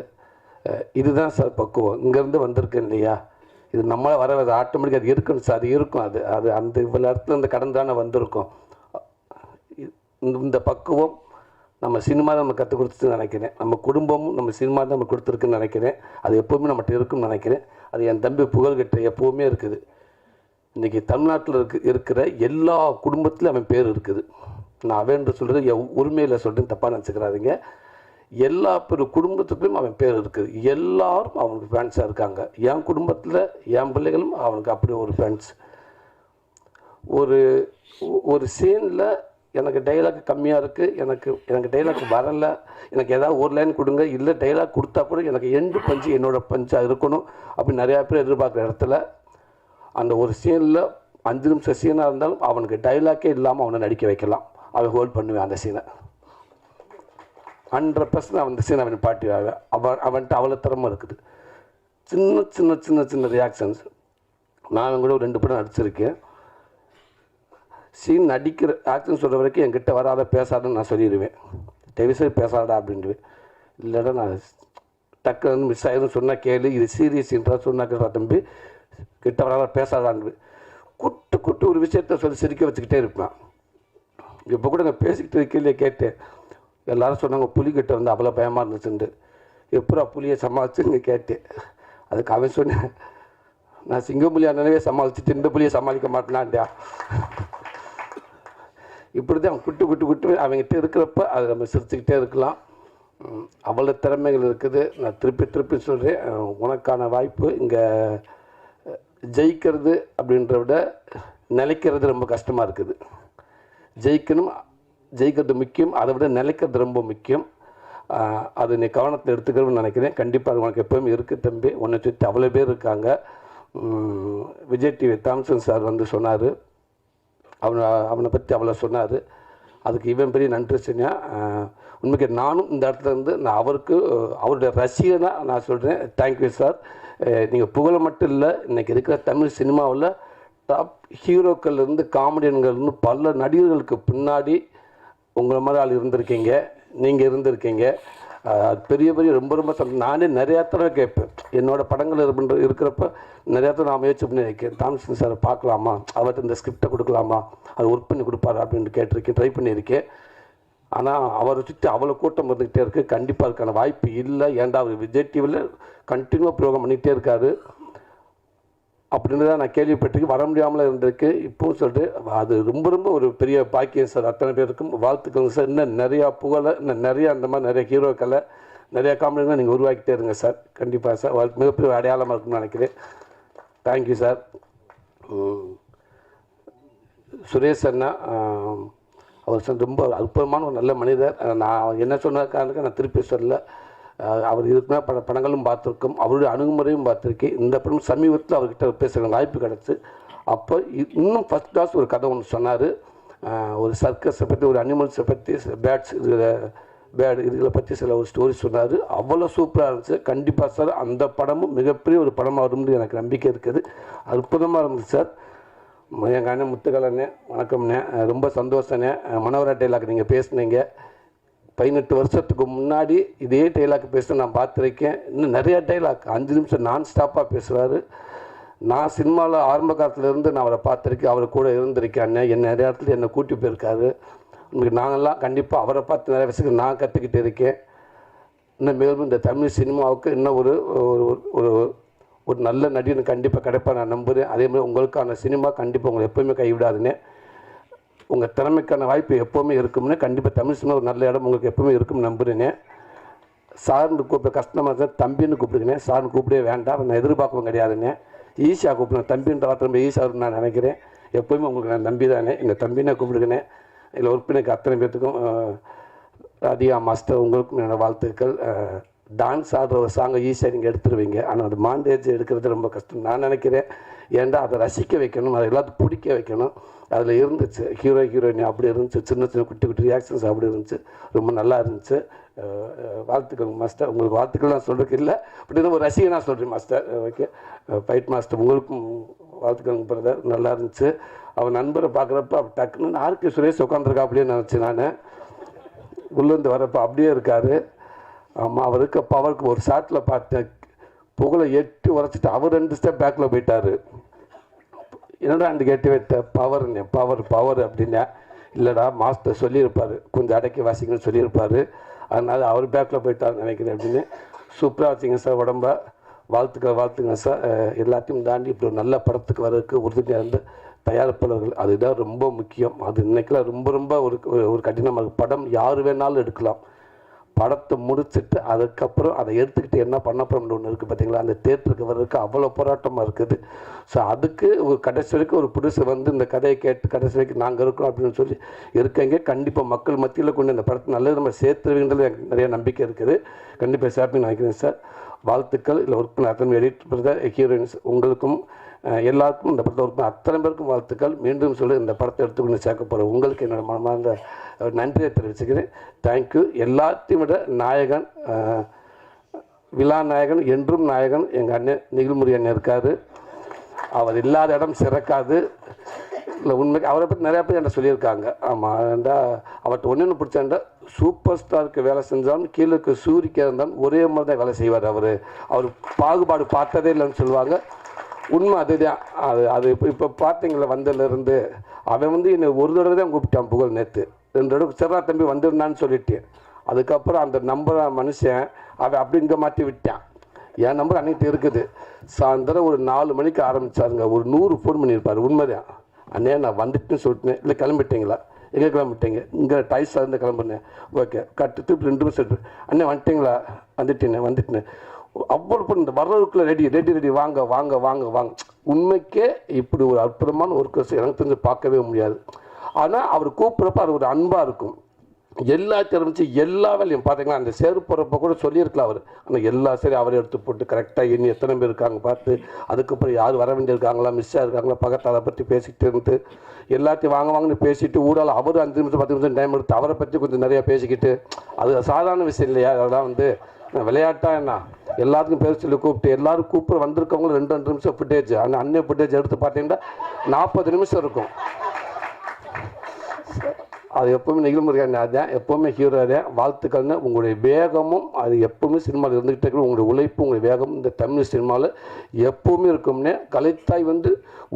இதுதான் சார் பக்குவம். இங்கேருந்து வந்திருக்கேன் இல்லையா, இது நம்மளே வர ஆட்டோமேட்டிக்காக அது இருக்கணும் சார். அது இருக்கும். அது அந்த இவ்வளோ இடத்துல இந்த கடன் தானே வந்திருக்கும். இந்த பக்குவம் நம்ம சினிமா தான் நம்ம கற்றுக் கொடுத்துன்னு நினைக்கிறேன். நம்ம குடும்பமும் நம்ம சினிமா தான் நம்ம கொடுத்துருக்குன்னு நினைக்கிறேன். அது எப்போவுமே நம்மகிட்ட இருக்குன்னு நினைக்கிறேன். அது என் தம்பி புகழ்கிட்ட எப்போவுமே இருக்குது. இன்றைக்கி தமிழ்நாட்டில் இருக்கிற எல்லா குடும்பத்திலும் அவன் பேர் இருக்குது. நான் அவன் சொல்கிறது என் உரிமையில் சொல்கிறேன், தப்பாக நினச்சிக்கிறாதீங்க. எல்லா குடும்பத்துக்குள்ளும் அவன் பேர் இருக்குது. எல்லாரும் அவனுக்கு ஃபேன்ஸாக இருக்காங்க. என் குடும்பத்தில் என் பிள்ளைகளும் அவனுக்கு அப்படி ஒரு ஃபேன்ஸ். ஒரு சீனில் எனக்கு டைலாக் கம்மியாக இருக்குது, எனக்கு டைலாக் வரலை, எனக்கு ஏதாவது ஒரு லைன் கொடுங்க, இல்லை டைலாக் கொடுத்தா கூட எனக்கு எண்டு பஞ்சு என்னோடய பஞ்சாக இருக்கணும் அப்படின்னு நிறையா பேர் எதிர்பார்க்குற இடத்துல அந்த ஒரு சீனில் 5 நிமிஷம் சீனாக இருந்தாலும் அவனுக்கு டைலாக்கே இல்லாமல் அவனை நடிக்க வைக்கலாம். அவன் ஹோல்ட் பண்ணுவேன் அந்த சீனை 100%. அவன் சீனை அவன் பாட்டுவாங்க. அவன்கிட்ட அவ்வளோ திறமை இருக்குது. சின்ன சின்ன சின்ன சின்ன ரியாக்ஷன்ஸ். நான் கூட 2 படம் நடிச்சிருக்கேன். சீன் நடிக்கிற ஆக்ஷன் சொல்கிற வரைக்கும் என்கிட்ட வராத பேசாதன்னு நான் சொல்லிடுவேன். தயவுசெய்து பேசாதா அப்படின்ட்டுவேன். இல்லைடா நான் டக்குன்னு மிஸ் ஆகிடும் சொன்னால் கேளு, இது சீரியஸ்ன்றா சொன்னா கேட்டா தம்பி, கிட்ட வராத பேசாதான்னு குட்டு ஒரு விஷயத்த சொல்லி சிரிக்க வச்சுக்கிட்டே இருப்பேன். இப்போ கூட நான் பேசிக்கிட்டு இருக்கையிலே கேட்டேன். எல்லோரும் சொன்னாங்க புலிகிட்ட வந்து அவ்வளோ பயமாக இருந்துச்சுண்டு. எப்படா புலியை சமாளிச்சுன்னு கேட்டேன். அதுக்கு அவன் சொன்னேன், நான் சிங்கப்புலியா நினைவே சமாளிச்சுட்டு இந்த புலியை சமாளிக்க மாட்டேனான்டா. இப்படி தான் குட்டு அவங்ககிட்ட இருக்கிறப்ப அதை நம்ம சிரிச்சுக்கிட்டே இருக்கலாம். அவ்வளோ திறமைகள் இருக்குது. நான் திருப்பி சொல்கிறேன், உனக்கான வாய்ப்பு இங்கே ஜெயிக்கிறது அப்படின்றத விட நிலைக்கிறது ரொம்ப கஷ்டமாக இருக்குது. ஜெயிக்கிறது முக்கியம், அதை விட நிலைக்கிறது ரொம்ப முக்கியம். அது நீ கவனத்தில் எடுத்துக்கிறோம்னு நினைக்கிறேன். கண்டிப்பாக அது உனக்கு எப்போவுமே இருக்குது தம்பி. உன்னை சுற்றி அவ்வளோ பேர் இருக்காங்க. விஜய் டிவி தாம்சன் சார் வந்து சொன்னார், அவனை பற்றி அவ்வளோ சொன்னார். அதுக்கு இவன் பெரிய நன்றி சொன்னா. உண்மைக்கு நானும் இந்த இடத்துல இருந்து நான் அவருடைய ரசிகனாக நான் சொல்கிறேன். Thank you sir. நீங்கள் புகழ மட்டும் இல்லை, இன்றைக்கி இருக்கிற தமிழ் சினிமாவில் டாப் ஹீரோக்கள்லேருந்து காமெடியன்கள்லேருந்து பல நடிகர்களுக்கு பின்னாடி உங்களை மாதிரி ஆள் இருந்திருக்கீங்க, நீங்கள் இருந்திருக்கீங்க. பெரிய ரொம்ப நானே நிறையா தடவை கேட்பேன். என்னோடய படங்கள் இருக்கிறப்ப நிறையா தடவை நான் முயற்சி பண்ணி வைக்கேன். தாம்சன் சார் பார்க்கலாமா, அவர்கிட்ட இந்த ஸ்கிரிப்டை கொடுக்கலாமா, அது ஒர்க் பண்ணி கொடுப்பாரு அப்படின்னு கேட்டிருக்கேன், ட்ரை பண்ணியிருக்கேன். ஆனால் அவரை சுற்றி அவ்வளோ கூட்டம் வந்துக்கிட்டே இருக்குது. கண்டிப்பாக அதுக்கான வாய்ப்பு இல்லை. ஏன்டா அவர் விஜய் டிவியில் கண்டினியூவாக ப்ரோக்ராம் பண்ணிக்கிட்டே இருக்காரு அப்படின்னு தான் நான் கேள்விப்பட்டிருக்கேன். வர முடியாமல் இருந்திருக்கு. இப்போவும் சொல்லிட்டு அது ரொம்ப ஒரு பெரிய பாக்கியம் சார். அத்தனை பேருக்கும் வாழ்த்துக்கள் சார். இன்னும் நிறையா புகழை, இன்னும் நிறையா அந்த மாதிரி நிறைய ஹீரோக்களை, நிறையா காமெடிகளை நீங்கள் உருவாக்கிட்டே இருங்க சார். கண்டிப்பாக சார். மிகப்பெரிய அடையாளமாக இருக்குன்னு நினைக்கிறேன். Thank you sir. சுரேஷ் அண்ணா அவர் ரொம்ப அற்புதமான ஒரு நல்ல மனிதர். நான் என்ன சொன்னதுக்காக நான் திருப்பி சொல்லலை. அவர் இருக்குன்னா பல படங்களும் பார்த்துருக்கோம், அவருடைய அணுகுமுறையும் பார்த்துருக்கேன். இந்த படம் சமீபத்தில் அவர்கிட்ட பேசுகிற வாய்ப்பு கிடச்சி. அப்போ இன்னும் ஃபஸ்ட் கிளாஸ் ஒரு கதை ஒன்று சொன்னார். ஒரு சர்க்கஸை பற்றி, ஒரு அனிமல்ஸை பற்றி, இதுகளை பற்றி சில ஒரு ஸ்டோரி சொன்னார். அவ்வளோ சூப்பராக இருந்துச்சு. கண்டிப்பாக சார் அந்த படமும் மிகப்பெரிய ஒரு படமாக வரும்னு எனக்கு நம்பிக்கை இருக்குது. அற்புதமாக இருந்துச்சு சார். எங்கள் அண்ணன் முத்துக்கலண்ணே வணக்கம்ண்ணே. ரொம்ப சந்தோஷண்ணே. மனோரா டைலாக் நீங்கள் பேசுனீங்க. 18 வருஷத்துக்கு முன்னாடி இதே டைலாக் பேச நான் பார்த்துருக்கேன். இன்னும் நிறையா டைலாக் 5 நிமிஷம் நான் ஸ்டாப்பாக பேசுவார். நான் சினிமாவில் ஆரம்ப காலத்துலேருந்து நான் அவரை பார்த்துருக்கேன், அவரை கூட இருந்திருக்கேன். அண்ணன் என்ன நிறைய இடத்துல என்னை கூட்டி போயிருக்காரு. உங்களுக்கு நாங்கள்லாம் கண்டிப்பாக அவரை பார்த்து நிறைய விஷயங்கள் நான் கற்றுக்கிட்டு இருக்கேன். இன்னும் மேலும் இந்த தமிழ் சினிமாவுக்கு இன்னும் ஒரு நல்ல நடிகன் கண்டிப்பாக கிடைப்பா நான் நம்புகிறேன். அதேமாதிரி உங்களுக்கான சினிமா கண்டிப்பாக உங்களை எப்போவுமே கைவிடாதுன்னு, உங்கள் திறமைக்கான வாய்ப்பு எப்போவுமே இருக்கும்னு, கண்டிப்பாக தமிழ் சினிமா ஒரு நல்ல இடம் உங்களுக்கு எப்போவுமே இருக்கும்னு நம்புகிறேனே. சார்னு கூப்பிட கஷ்டமாக இருந்தால் தம்பின்னு கூப்பிடுங்கண்ணே. சார்னு கூப்பிடவே வேண்டாம், நான் எதிர்பார்க்கவும் கிடையாதுண்ணே. ஈஸியாக கூப்பிடுங்க. தம்பின்ற வார்த்தை ரொம்ப ஈஸியாக நான் நினைக்கிறேன். எப்போவுமே உங்களுக்கு நான் நம்பி தானே எங்கள் தம்பினே கூப்பிடுங்கண்ணே. இதில் ஒர்க் பண்ணிக்க அத்தனை பேர்த்துக்கும் ராதிகா மாஸ்டர் உங்களுக்கும் என்னோடய வாழ்த்துக்கள். டான்ஸ் ஆடுற ஒரு சாங்கை ஈஸியாக நீங்கள் எடுத்துருவீங்க, ஆனால் அது மாண்டேஜ் எடுக்கிறது ரொம்ப கஷ்டம் நான் நினைக்கிறேன். ஏன்டா அதை ரசிக்க வைக்கணும், அதை எல்லாத்துக்கும் பிடிக்க வைக்கணும். அதில் இருந்துச்சு ஹீரோயின் அப்படி இருந்துச்சு, சின்ன குட்டி ரியாக்ஷன்ஸ் அப்படி இருந்துச்சு. ரொம்ப நல்லா இருந்துச்சு. வாழ்த்துக்கள் மாஸ்டர். உங்களுக்கு வாழ்த்துக்கள் நான் சொல்கிறதுக்கு இல்லை, அப்படின்னு ஒரு ரசிகனாக சொல்கிறேன் மாஸ்டர். ஓகே, ஃபைட் மாஸ்டர் உங்களுக்கும் வாழ்த்துக்கள் பிரதர். நல்லா இருந்துச்சு. அவன் நண்பரை பார்க்குறப்ப டக்குன்னு ஆர்கே சுரேஷ் உட்காந்துருக்கா அப்படின்னு நினச்சி நான் உள்ளேருந்து வரப்போ அப்படியே இருக்கார். ஆமாம், அவருக்கு பவருக்கு ஒரு ஷாட்டில் பார்த்தேன், புகழை எட்டி உரைச்சிட்டு அவர் 2 ஸ்டெப் பேக்கில் போயிட்டார். என்னடா அந்த கேட்டு வைத்த பவர் அப்படின்னா, இல்லைடா மாஸ்டர் சொல்லியிருப்பார், கொஞ்சம் அடக்கி வாசிங்கன்னு சொல்லியிருப்பார், அதனால் அவர் பேக்கில் போயிட்டார்னு நினைக்கிறேன் அப்படின்னு. சூப்பராக வச்சிங்க சார். உடம்ப வாழ்த்துங்க சார். எல்லாத்தையும் தாண்டி இப்படி ஒரு நல்ல படத்துக்கு வர்றதுக்கு உறுதுணையாக இருந்து தயாரிப்பாளர்கள், அதுதான் ரொம்ப முக்கியம். அது இன்றைக்கெல்லாம் ரொம்ப ஒரு கடினமாக படம் யார் வேணாலும் எடுக்கலாம். படத்தை முடிச்சுட்டு அதுக்கப்புறம் அதை எடுத்துக்கிட்டு என்ன பண்ண போகிறோம்னு ஒன்று இருக்குது பார்த்தீங்களா, அந்த தேட்டருக்கு வர்றதுக்கு அவ்வளோ போராட்டமாக இருக்குது. ஸோ அதுக்கு ஒரு கடைசி வரைக்கும் ஒரு புதுசு வந்து இந்த கதையை கேட்டு கடைசி வரைக்கும் நாங்கள் இருக்கிறோம் அப்படின்னு சொல்லி இருக்கீங்க. கண்டிப்பாக மக்கள் மத்தியில் கொண்டு இந்த படத்தை நல்லது நம்ம சேர்த்துருவீங்கிறது எனக்கு நிறைய நம்பிக்கை இருக்குது. கண்டிப்பாக சேர்ப்பேன்னு நினைக்கிறேன் சார். வாழ்த்துக்கள். இல்லை ஒர்க் பண்ண அத்தனை எடிட்டர் ஹீரோயின்ஸ் உங்களுக்கும் எல்லாருக்கும் இந்த படத்தை ஒர்க் பண்ண அத்தனை பேருக்கும் வாழ்த்துக்கள். மீண்டும் சொல்லி இந்த படத்தை எடுத்துக்கொண்டு சேர்க்க போகிற உங்களுக்கு என்னோட மனமார்ந்த நன்றியை தெரிவிச்சுக்கிறேன். தேங்க்யூ. எல்லாத்தையும் விட நாயகன், விழா நாயகன், என்றும் நாயகன் எங்கள் அண்ணன் நிகில்முரி அண்ணன் இருக்கார். அவர் இல்லாத இடம் சிறக்காது. இல்லை உண்மைக்கு அவரை பற்றி நிறையா பேர் என்கிட்ட சொல்லியிருக்காங்க. ஆமாம், ஏண்டா அவர்கிட்ட ஒன்று பிடிச்சாண்டா சூப்பர் ஸ்டாருக்கு வேலை செஞ்சாலும் கீழே இருக்க சூரிக்கா இருந்தாலும் ஒரே மாதிரி தான் வேலை செய்வார். அவர் பாகுபாடு பார்த்ததே இல்லைன்னு சொல்லுவாங்க. உண்மை அதுதான். அது இப்போ பார்த்தீங்களா, வந்ததுலேருந்து அவன் வந்து என்னை ஒரு தடவை தான் கூப்பிட்டான் புகழ். நேற்று 2 தடவை சிறா தம்பி வந்துருந்தான்னு சொல்லிட்டேன். அதுக்கப்புறம் அந்த நம்பரை மனுஷன் அவன் அப்படி இங்கே மாற்றி விட்டான். என் நம்பர் அன்னைக்கு இருக்குது. சாயந்தரம் ஒரு 4 மணிக்கு ஆரம்பித்தாருங்க. ஒரு 100 ஃபோன் பண்ணியிருப்பார். உண்மைதான். அண்ணே நான் வந்துட்டுன்னு சொல்லிட்டேன். இல்லை கிளம்பிட்டீங்களா? எங்கே கிளம்பிட்டீங்க? இங்கே டைஸாக இருந்து கிளம்புனேன். ஓகே கட்டுட்டு 2 நிமிஷம் எடுத்து அண்ணே வந்துட்டீங்களா? வந்துட்டேன்னு அவ்வளோ இந்த வர்றதுக்குள்ளே ரெடி வாங்க வாங்க வாங்க வாங்க. உண்மைக்கே இப்படி ஒரு அற்புதமான ஒர்க்கர்ஸ் எனக்கு தெரிஞ்சு பார்க்கவே முடியாது. ஆனால் அவர் கூப்பிட்றப்ப அது ஒரு அன்பாக இருக்கும். எல்லா தெரிஞ்சு எல்லா வேலையும் பார்த்தீங்கன்னா அந்த சேரு போகிறப்ப கூட சொல்லியிருக்கலாம் அவர். ஆனால் எல்லா சரி அவரை எடுத்து போட்டு கரெக்டாக இன்னும் எத்தனை பேர் இருக்காங்க பார்த்து, அதுக்கப்புறம் யார் வர வேண்டியிருக்காங்களா, மிஸ்ஸாக இருக்காங்களா, பக்கத்தில் அதை பற்றி பேசிக்கிட்டு இருந்து எல்லாத்தையும் வாங்கன்னு பேசிட்டு ஊடால அவர் 5 நிமிஷம் 10 நிமிஷம் டைம் எடுத்து அவரை பற்றி கொஞ்சம் நிறையா பேசிக்கிட்டு, அது சாதாரண விஷயம் இல்லையா? அதெல்லாம் வந்து விளையாட்டா என்ன எல்லாத்துக்கும் பேர் சொல்லி கூப்பிட்டு எல்லாரும் கூப்பிட்டு வந்திருக்கவங்களும் 2 நிமிஷம் ஃபுட்டேஜ். ஆனால் அன்னைய ஃபுட்டேஜ் எடுத்து பார்த்தீங்கன்னா 40 நிமிஷம் இருக்கும். அது எப்போவுமே நிகழ்முறையான அதுதான், எப்போவுமே ஹீரோ தான். வாழ்த்துக்கள்னு உங்களுடைய வேகமும் அது எப்போவுமே சினிமாவில் இருந்துகிட்டே இருக்கணும். உங்களுடைய உழைப்பு, உங்களுடைய வேகம் இந்த தமிழ் சினிமாவில் எப்போவுமே இருக்கும்னே. கலைத்தாய் வந்து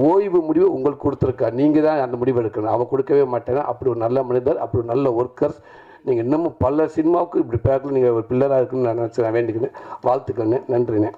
ஓய்வு முடிவு உங்களுக்கு கொடுத்துருக்கா. நீங்கள் தான் அந்த முடிவு எடுக்கணும். அவன் கொடுக்கவே மாட்டேங்க. அப்படி ஒரு நல்ல மனிதர், அப்படி ஒரு நல்ல ஒர்க்கர்ஸ். நீங்கள் இன்னமும் பல சினிமாவுக்கு இப்படி பேக்கில் நீங்கள் ஒரு பில்லராக இருக்குன்னு நான் நினச்சி வேண்டிக்கிறேன். வாழ்த்துக்கள்ண்ணே. நன்றிண்ணே.